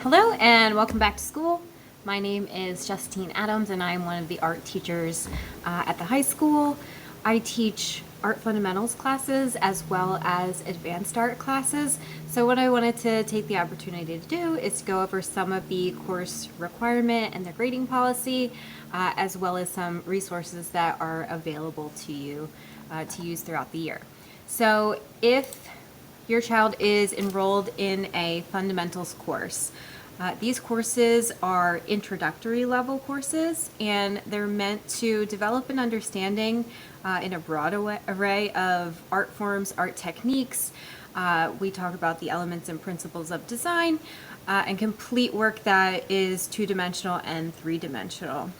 Hello and welcome back to school. My name is Justine Adams and I'm one of the art teachers at the high school. I teach art fundamentals classes as well as advanced art classes. So what I wanted to take the opportunity to do is to go over some of the course requirement and the grading policy, as well as some resources that are available to you to use throughout the year. So if your child is enrolled in a fundamentals course, these courses are introductory level courses, and they're meant to develop an understanding in a broad array of art forms, art techniques. We talk about the elements and principles of design, and complete work that is two-dimensional and three-dimensional.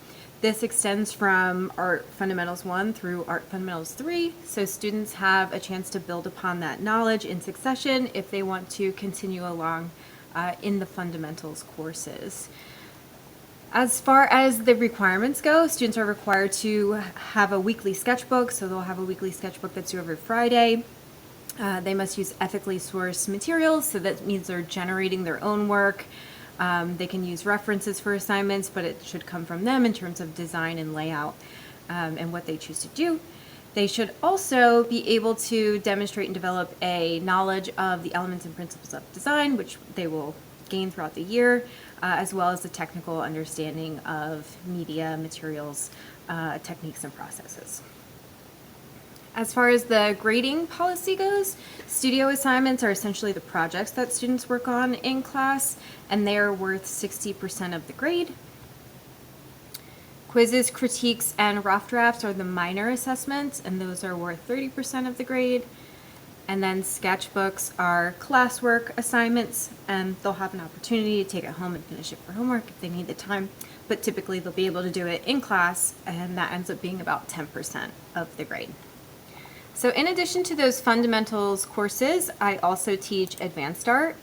This extends from Art Fundamentals 1 through Art Fundamentals 3, so students have a chance to build upon that knowledge in succession if they want to continue along in the fundamentals courses. As far as the requirements go, students are required to have a weekly sketchbook, so they'll have a weekly sketchbook that's due every Friday. They must use ethically sourced materials, so that means they're generating their own work. They can use references for assignments, but it should come from them in terms of design and layout and what they choose to do. They should also be able to demonstrate and develop a knowledge of the elements and principles of design, which they will gain throughout the year, as well as the technical understanding of media, materials, techniques, and processes. As far as the grading policy goes, studio assignments are essentially the projects that students work on in class, and they are worth 60% of the grade. Quizzes, critiques, and rough drafts are the minor assessments, and those are worth 30% of the grade. And then sketchbooks are classwork assignments, and they'll have an opportunity to take it home and finish it for homework if they need the time, but typically they'll be able to do it in class, and that ends up being about 10% of the grade. So in addition to those fundamentals courses, I also teach advanced art.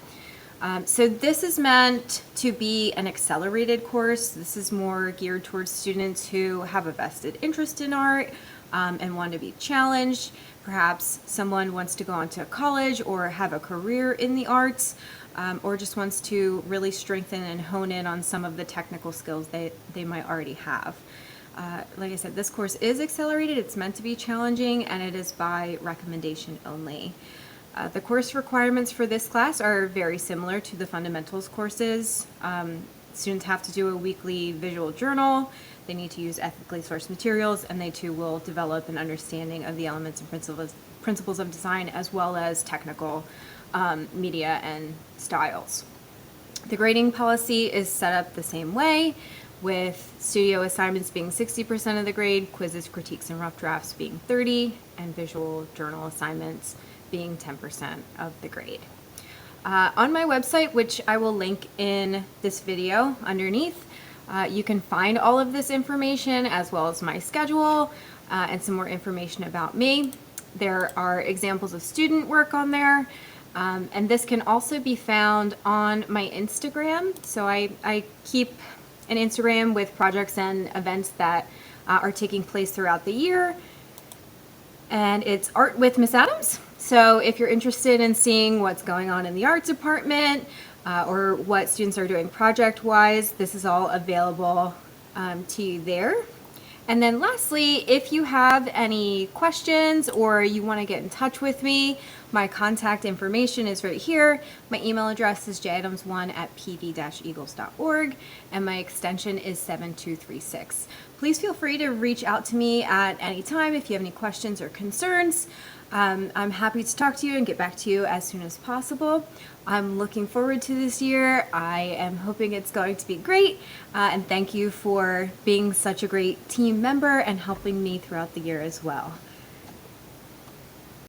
So this is meant to be an accelerated course. This is more geared towards students who have a vested interest in art and want to be challenged. Perhaps someone wants to go on to college or have a career in the arts, or just wants to really strengthen and hone in on some of the technical skills they might already have. Like I said, this course is accelerated. It's meant to be challenging, and it is by recommendation only. The course requirements for this class are very similar to the fundamentals courses. Students have to do a weekly visual journal. They need to use ethically sourced materials, and they too will develop an understanding of the elements and principles of design, as well as technical media and styles. The grading policy is set up the same way, with studio assignments being 60% of the grade, quizzes, critiques, and rough drafts being 30%, and visual journal assignments being 10% of the grade. On my website, which I will link in this video underneath, you can find all of this information as well as my schedule and some more information about me. There are examples of student work on there, and this can also be found on my Instagram. So I keep an Instagram with projects and events that are taking place throughout the year, and it's Art with Miss Adams. So if you're interested in seeing what's going on in the art department or what students are doing project-wise, this is all available to you there. And then lastly, if you have any questions or you want to get in touch with me, my contact information is right here. My email address is jadams1@pv-eagles.org, and my extension is 7236. Please feel free to reach out to me at any time if you have any questions or concerns. I'm happy to talk to you and get back to you as soon as possible. I'm looking forward to this year. I am hoping it's going to be great, and thank you for being such a great team member and helping me throughout the year as well.